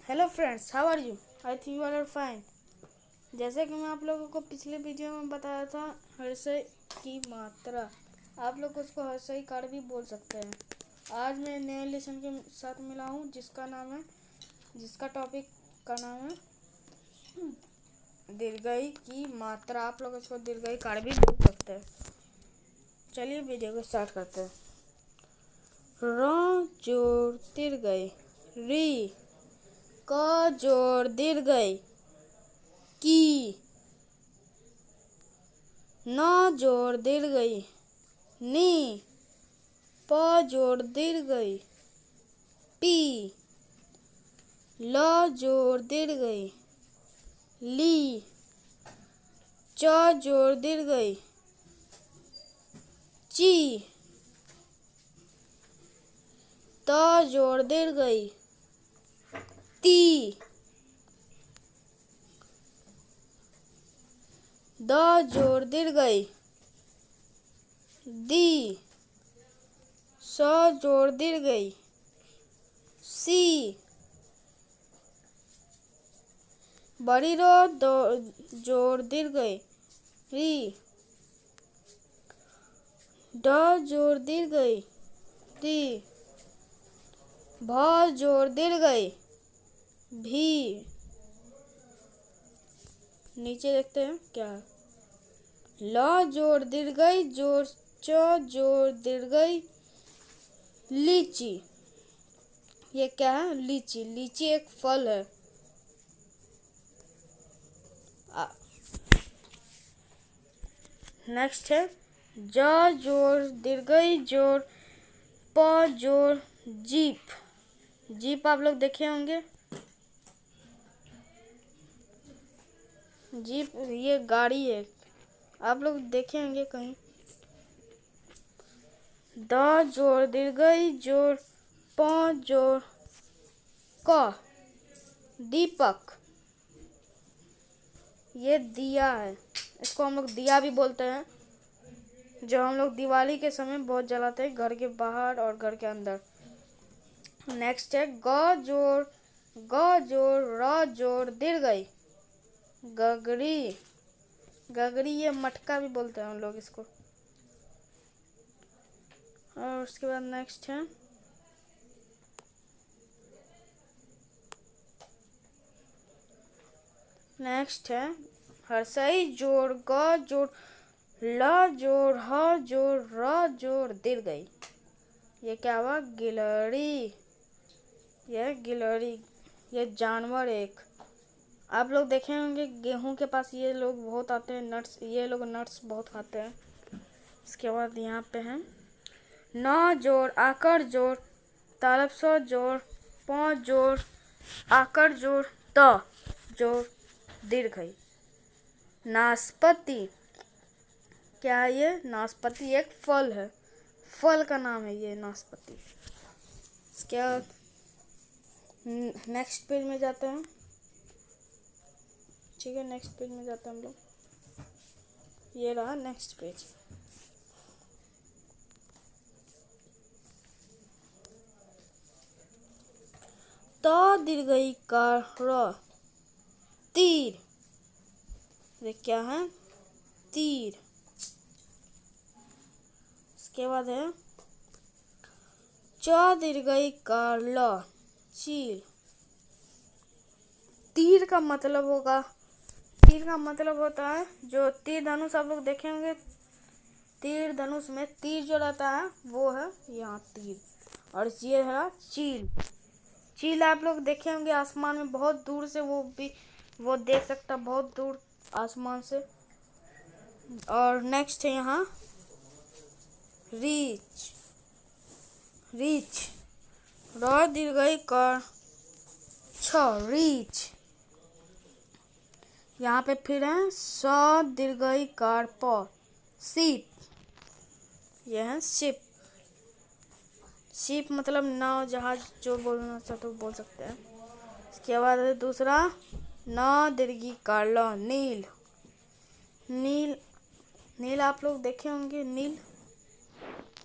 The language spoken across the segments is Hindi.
Hello friends, how are you? I think you are fine. जैसे कि मैं आप लोगों को पिछले वीडियो में बताया था, हर्षय की मात्रा, आप लोग उसको हर्षय कार भी बोल सकते हैं। आज मैं नए लेसन के साथ मिला हूँ जिसका टॉपिक का नाम है दीर्घई की मात्रा। आप लोग उसको दीर्घई कार भी बोल सकते हैं। चलिए वीडियो को स्टार्ट करते हैं। र जोड़ दीर्घई, री, क जोड़ दीर्घई, की, न जोड़ दीर्घई, नी, प जोड़ दीर्घई, पी, ल जोड़ दीर्घई, ली, च जोड़ दीर्घई, ची, त जोड़ दीर्घई, ती, द जोड़ दीर्घई, दी, स जोड़ दीर्घई, सी, बड़ी रो जोड़ दीर्घई, री, ड जोड़ दीर्घई, दी, भ जोड़ दीर्घई, भी। नीचे देखते हैं क्या है। ल जोड़ दीर्घई जोड़ च जोड़ दीर्घई, लीची। ये क्या है? लीची। लीची एक फल है। नेक्स्ट है ज जोड़ दीर्घई जोड़ प जोड़ जीप। जीप आप लोग देखे होंगे। जीप ये गाड़ी है, आप लोग देखे होंगे कहीं। द जोड़ दीर्घई जोड़ प जोड़ क, दीपक। ये दिया है, इसको हम लोग दिया भी बोलते हैं, जो हम लोग दिवाली के समय बहुत जलाते हैं, घर के बाहर और घर के अंदर। नेक्स्ट है ग जोड़ र जोड़ दीर्घई, गगरी। गगरी ये मटका भी बोलते हैं हम लोग इसको। और उसके बाद नेक्स्ट है हर्षई जोड़ ग जोड़ ल जोड़ ह जोड़ र जोड़ दीर्घई। ये क्या हुआ? गिलहरी। यह गिलहरी, ये जानवर एक। आप लोग देखे होंगे गेहूं के पास ये लोग बहुत आते हैं, नट्स। ये लोग नट्स बहुत खाते हैं। इसके बाद यहाँ पे है न जोड़ आकर जोड़ तालब स जोड़ प जोड़ आकर जोड़ त जोड़ दीर्घई, नाशपाती। क्या है ये? नाशपाती एक फल है, फल का नाम है ये नाशपाती। इसके बाद नेक्स्ट पेज में जाते हैं। ठीक है, नेक्स्ट पेज में जाते हैं हम लोग। ये रहा नेक्स्ट पेज। त दीर्घई का र, तीर। ये क्या है? तीर। इसके बाद है च दीर्घई का ल, चील। तीर का मतलब होता है जो तीर धनुष आप लोग देखे होंगे। तीर धनुष में तीर जो रहता है वो है यहाँ तीर, और ये है चील। चील आप लोग देखे होंगे आसमान में, बहुत दूर से वो देख सकता, बहुत दूर आसमान से। और नेक्स्ट है यहाँ रीच। र दीर्घई कर छ, रीच। यहाँ पे फिर है स दीर्घई कार प, सीप। यह है शिप। शिप मतलब नाव, जहाज, जो बोलना चाहते हो बोल सकते हैं। इसके बाद है दूसरा न दीर्घी कार ल, नील। नील आप लोग देखे होंगे।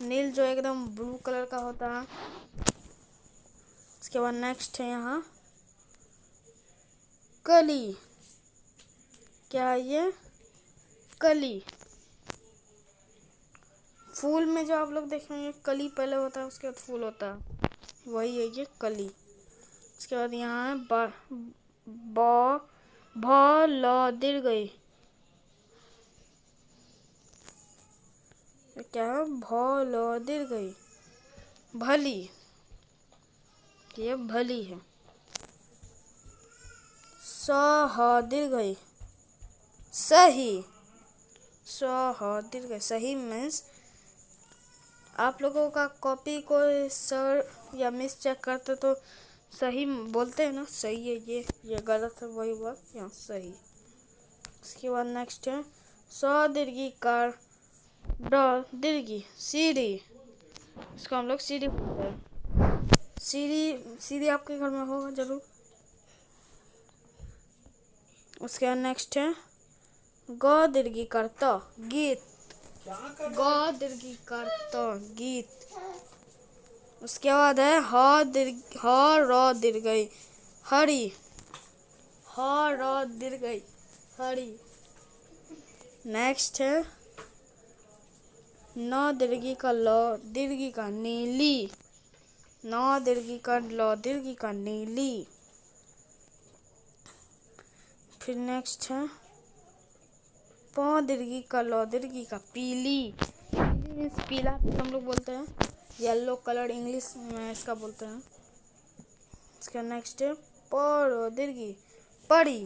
नील जो एकदम ब्लू कलर का होता है। इसके बाद नेक्स्ट है यहाँ कली। क्या है ये? कली। फूल में जो आप लोग देखेंगे कली पहले होता है, उसके बाद फूल होता है, वही है ये कली। उसके बाद यहाँ है ब भ ल दीर्घ ई। क्या है? भ ल दीर्घ ई, भली। ये भली है। स ह दीर्घ ई, सही। स ह दीर्घ, सही मीन्स आप लोगों का कॉपी कोई सर या मिस चेक करते तो सही बोलते हैं ना, सही है ये गलत है, वही हुआ यहाँ सही। उसके बाद नेक्स्ट है स दीर्घी कार ड दीर्घी, सीढ़ी। इसको हम लोग सीढ़ी बोलते हैं। सीढ़ी, सीढ़ी आपके घर में होगा जरूर। उसके बाद नेक्स्ट है ग दीर्घी कार त, गीत। ग दीर्घी कार त, गीत। उसके बाद है ह र दीर्घ ई, हरी। ह र दीर्घ ई, हरी। नेक्स्ट है न दीर्घी का ल दीर्घी का, नीली। न दीर्घी का ल दीर्घी का, नीली। फिर नेक्स्ट है प दीर्घी का ल दीर्घी का, पीली। पीली मीन्स पीला हम लोग बोलते हैं, येलो कलर इंग्लिश में इसका बोलते हैं। इसका नेक्स्ट है प र दीर्घी, परी।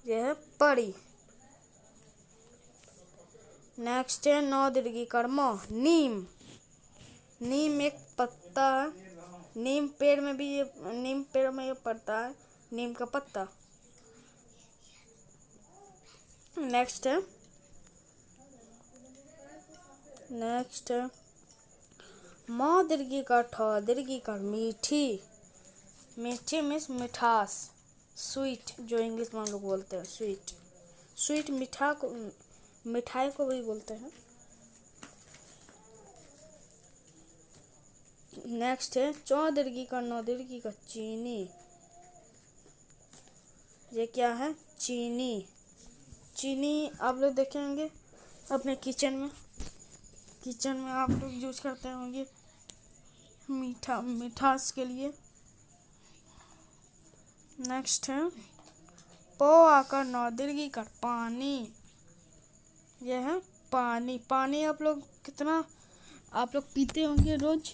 यह है परी। नेक्स्ट है न दीर्घी का म, नीम। नीम एक पत्ता है, नीम पेड़ में भी ये, नीम पेड़ में ये पड़ता है, नीम का पत्ता। नेक्स्ट है म दीर्घी का ठ दीर्घी का, मीठी। मीठी मीन्स मिठास, स्वीट, जो इंग्लिश में हम लोग बोलते हैं स्वीट। स्वीट मिठाई को भी बोलते हैं। नेक्स्ट है च दीर्घी का न दीर्घी का, चीनी। ये क्या है? चीनी। चीनी आप लोग देखेंगे अपने किचन में आप लोग यूज करते होंगे मिठास के लिए। नेक्स्ट है प आकर न दीर्घी का, पानी। यह है पानी। पानी आप लोग कितना आप लोग पीते होंगे रोज।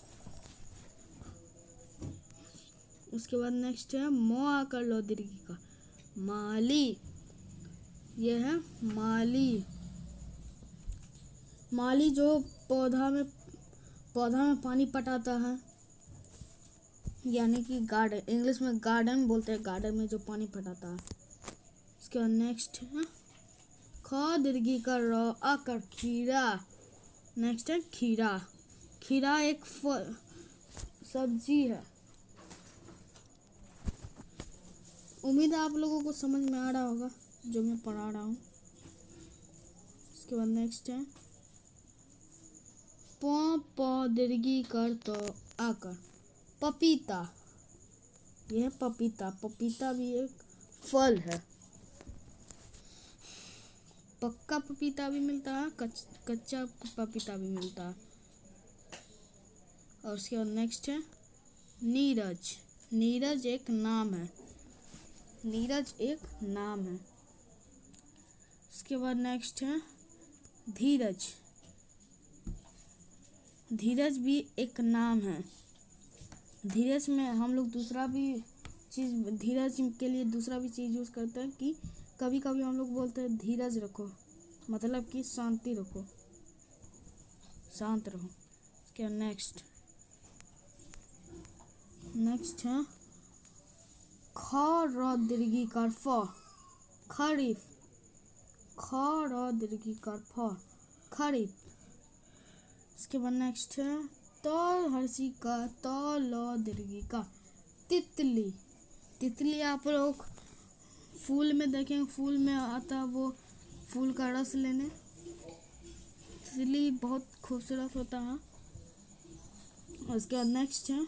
उसके बाद नेक्स्ट है म आकर ल दीर्घी का, माली। यह है माली। माली जो पौधा में पानी पटाता है, यानी कि गार्डन, इंग्लिश में गार्डन बोलते हैं, गार्डन में जो पानी पटाता है। उसके बाद नेक्स्ट है ख दीर्घी का र आकर, खीरा। नेक्स्ट है खीरा। खीरा एक सब्जी है। उम्मीद है आप लोगों को समझ में आ रहा होगा जो मैं पढ़ा रहा हूँ। उसके बाद नेक्स्ट है प दीर्घी कर तो आकर, पपीता। यह पपीता। पपीता भी एक फल है। पक्का पपीता भी मिलता है, कच्चा पपीता भी मिलता है। और उसके बाद नेक्स्ट है नीरज। नीरज एक नाम है। नीरज एक नाम है। उसके बाद नेक्स्ट है धीरज। धीरज भी एक नाम है। धीरज में हम लोग दूसरा भी चीज़, धीरज के लिए दूसरा भी चीज़ यूज़ करते हैं कि कभी कभी हम लोग बोलते हैं धीरज रखो, मतलब कि शांति रखो, शांत रहो। क्या नेक्स्ट है ख र दीर्घी कार फ, खरीफ। ख र दीर्घी कार फ, खरीफ। इसके बाद नेक्स्ट है त हर्षी का त ल दीर्घी का, तितली। तितली आप लोग फूल में देखेंगे, फूल में आता है वो फूल का रस लेने। तितली बहुत खूबसूरत होता है। उसके बाद नेक्स्ट है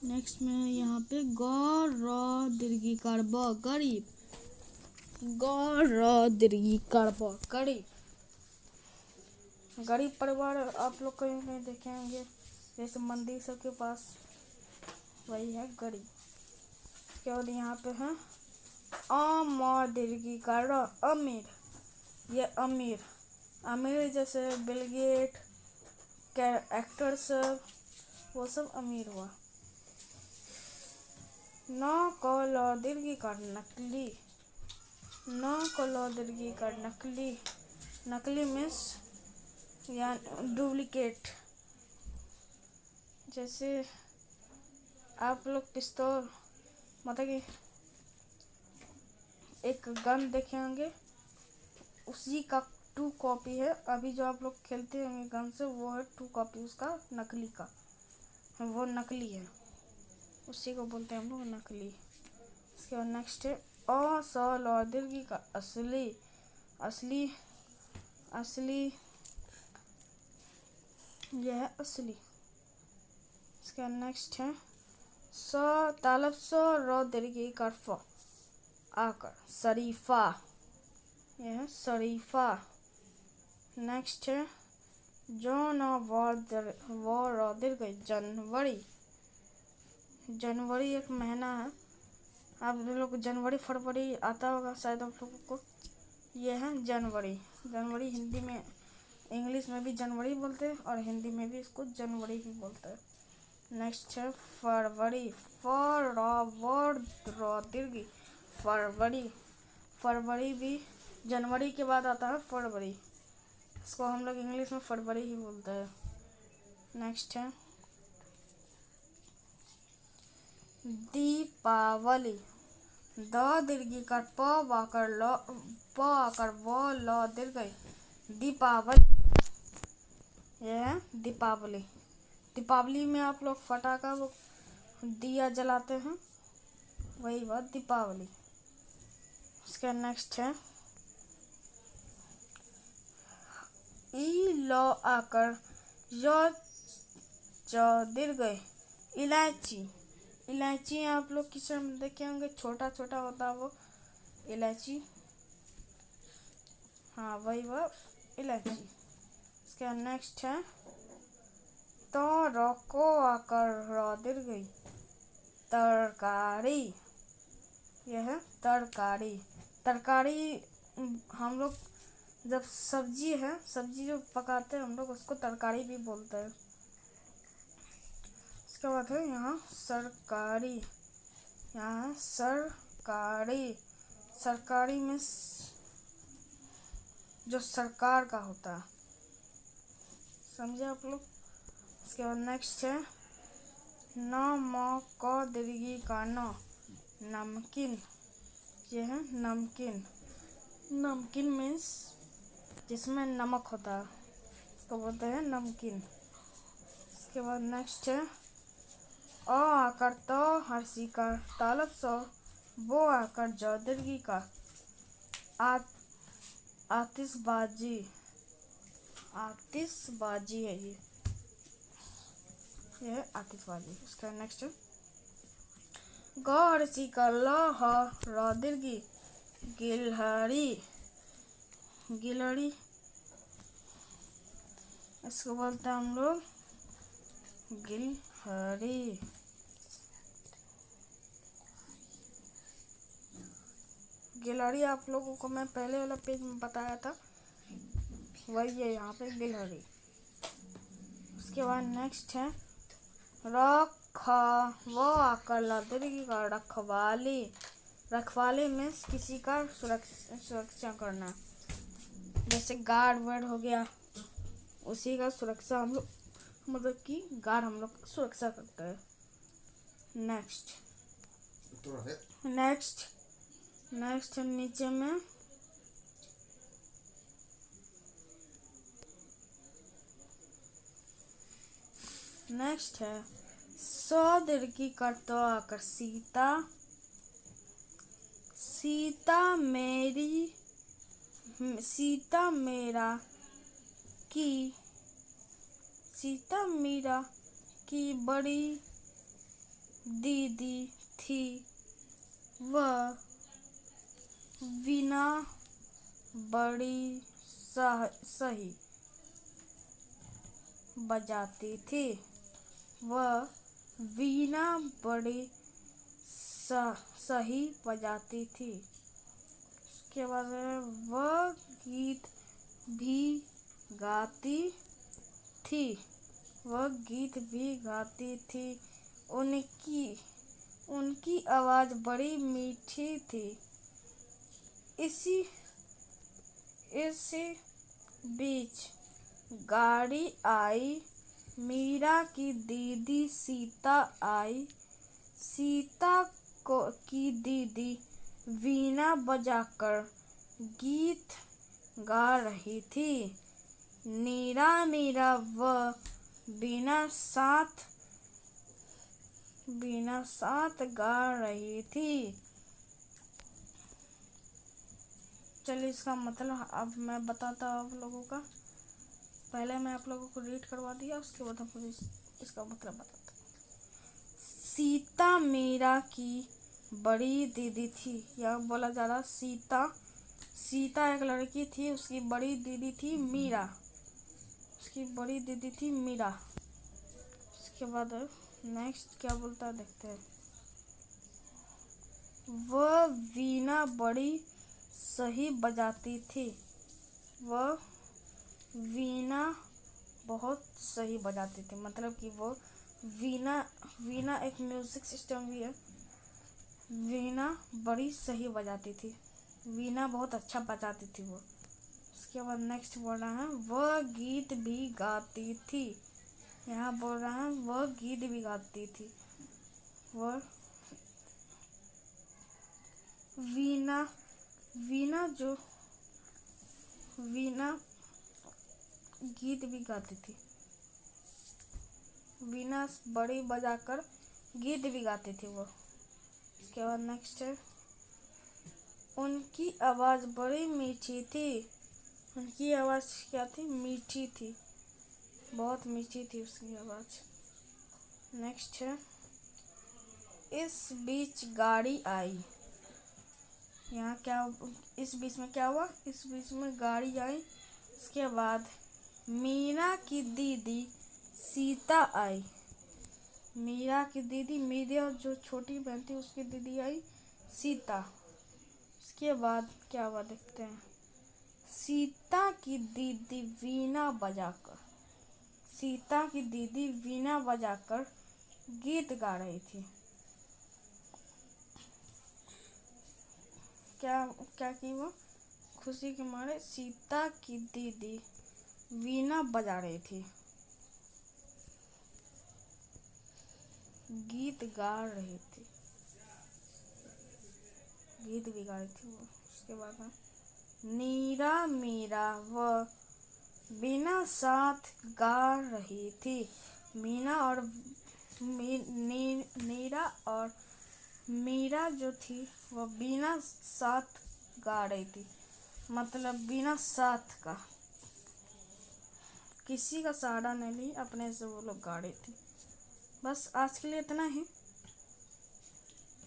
नेक्स्ट में है यहाँ पे ग र दीर्घिकार ब गरीब, ग र दीर्घिकार ब गरीब। गरीब परिवार आप लोग कहीं नहीं देखे होंगे, जैसे मंदिर सब के पास, वही है गरीब। उसके बाद यहाँ पे है म दीर्घिकार र अमीर, ये अमीर, अमीर जैसे बिल गेट, एक्टर सब, वो सब अमीर हुआ। न क ल दीर्घिकार नकली, न क ल दीर्घिकार नकली, नकली मीन्स या डुप्लीकेट। जैसे आप लोग पिस्तौल मतलब कि एक गन देखे होंगे, उसी का 2 कॉपी है। अभी जो आप लोग खेलते होंगे गन से, वो है 2 कॉपी उसका नकली का, वो नकली है, उसी को बोलते हैं हम लोग नकली। इसके बाद नेक्स्ट है अ स ल दीर्घी का असली, असली, असली, यह है असली। इसके बाद नेक्स्ट है स तालब स र दीर्घी का फ आकर शरीफा, यह है शरीफा। नेक्स्ट है जौन व दीर्घ जनवरी, जनवरी एक महीना है, आप लोग जनवरी फरवरी आता होगा शायद आप लोगों को, ये है जनवरी। जनवरी हिंदी में, इंग्लिश में भी जनवरी बोलते हैं और हिंदी में भी इसको जनवरी ही बोलते हैं। नेक्स्ट है फरवरी, दीर्घी फरवरी, फरवरी भी जनवरी के बाद आता है फरवरी, इसको हम लोग इंग्लिश में फरवरी ही बोलते हैं। नेक्स्ट है दीपावली, द दीर्घिकार प वाकर ल, प आकर व ल दीर्घ दीपावली, यह है दीपावली। दीपावली में आप लोग फटाका दिया जलाते हैं, वही बात दीपावली। उसका नेक्स्ट है ई ल आकर य च दीर्घ इलायची, इलायची आप लोग किचन में देखे होंगे, छोटा छोटा होता है वो इलायची, हाँ वही वो इलायची। इसके नेक्स्ट है तो रको आकर र दीर्घ तरकारी, यह है तरकारी। तरकारी हम लोग जब सब्जी है, सब्जी जो पकाते हैं हम लोग उसको तरकारी भी बोलते हैं। इसके बाद है यहाँ सरकारी, यहाँ है सरकारी, सरकारी में जो सरकार का होता है, समझे आप लोग। इसके बाद नेक्स्ट है न म क दीर्घी का न, नमकीन, यह है नमकीन। नमकीन मीन्स जिसमें नमक होता है, इसको बोलते हैं नमकीन। इसके बाद नेक्स्ट है अ आकर त हर्षी का तालब स, वो आकर ज दीर्घी का आतिशबाजी, आतिशबाजी है ये है आतिशबाजी। इसका नेक्स्ट है ग हर्षी का ल ह र दीर्घी गिलहरी, गिलहरी, इसको बोलते हैं हम लोग गिलहरी। गिलहरी आप लोगों को मैं पहले वाला पेज में बताया था, वही है यहाँ पे गिलहरी। उसके बाद नेक्स्ट है वो आकर ल दीर्घी का रखवाली, रखवाली मीन्स किसी का सुरक्षा करना, जैसे गार्ड वर्ड हो गया, उसी का सुरक्षा हम लोग मतलब कि गार्ड हम लोग सुरक्षा करते हैं। नेक्स्ट नेक्स्ट नेक्स्ट नीचे में नेक्स्ट है स दीर्घी कर तो आकर सीता, सीता मेरी, सीता मेरा की, सीता मीरा की बड़ी दीदी थी वह वीणा बड़ी सही बजाती थी। वह वीणा बड़ी सही बजाती थी। उसके बाद वह गीत भी गाती थी। वह गीत भी गाती थी। उनकी आवाज़ बड़ी मीठी थी। इसी बीच गाड़ी आई। मीरा की दीदी सीता आई। सीता की दीदी वीणा बजाकर गीत गा रही थी। मीरा व वीणा साथ गा रही थी। चलिए इसका मतलब अब मैं बताता हूँ आप लोगों का। पहले मैं आप लोगों को रीड करवा दिया, उसके बाद आपको इसका मतलब बताता हूँ। सीता मीरा की बड़ी दीदी थी। यह बोला जा रहा सीता एक लड़की थी, उसकी बड़ी दीदी थी मीरा। उसके बाद नेक्स्ट क्या बोलता है देखते हैं। वह वीणा बड़ी सही बजाती थी। वह वीणा बहुत सही बजाती थी, मतलब कि वो वीणा एक म्यूजिक सिस्टम भी है। वीणा बड़ी सही बजाती थी। वीणा बहुत अच्छा बजाती थी वो। उसके बाद नेक्स्ट बोल रहा है वह गीत भी गाती थी। यहाँ बोल रहा है वह गीत भी गाती थी। वह वीणा गीत भी गाती थी। वीणा बड़ी बजाकर गीत भी गाती थी वो। उसके बाद नेक्स्ट है उनकी आवाज़ बड़ी मीठी थी। उनकी आवाज़ क्या थी? मीठी थी, बहुत मीठी थी उसकी आवाज़। नेक्स्ट है इस बीच गाड़ी आई। यहाँ क्या, इस बीच में क्या हुआ? इस बीच में गाड़ी आई। उसके बाद मीरा की दीदी सीता आई। मीरा की दीदी, मीरा जो छोटी बहन थी उसकी दीदी आई सीता। उसके बाद क्या हुआ देखते हैं। सीता की दीदी वीणा बजाकर गीत गा रही थी। क्या की वो? खुशी के मारे सीता की दीदी वीणा बजा रही थी, गीत भी गा रही थी वो। उसके बाद मीरा व वीणा साथ गा रही थी। नीरा और मीरा जो थी वो वीणा साथ गा रही थी, मतलब वीणा साथ का, किसी का सहारा नहीं ली, अपने से वो लोग गा रही थी। बस आज के लिए इतना ही।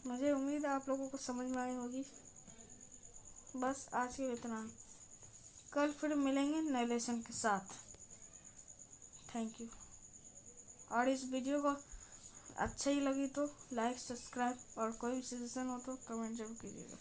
मुझे उम्मीद है आप लोगों को समझ में आई होगी। बस आज के लिए इतना ही। कल फिर मिलेंगे नए लेसन के साथ। Thank you. और इस वीडियो को अच्छा ही लगी तो लाइक, सब्सक्राइब और कोई भी सजेशन हो तो कमेंट जरूर कीजिएगा।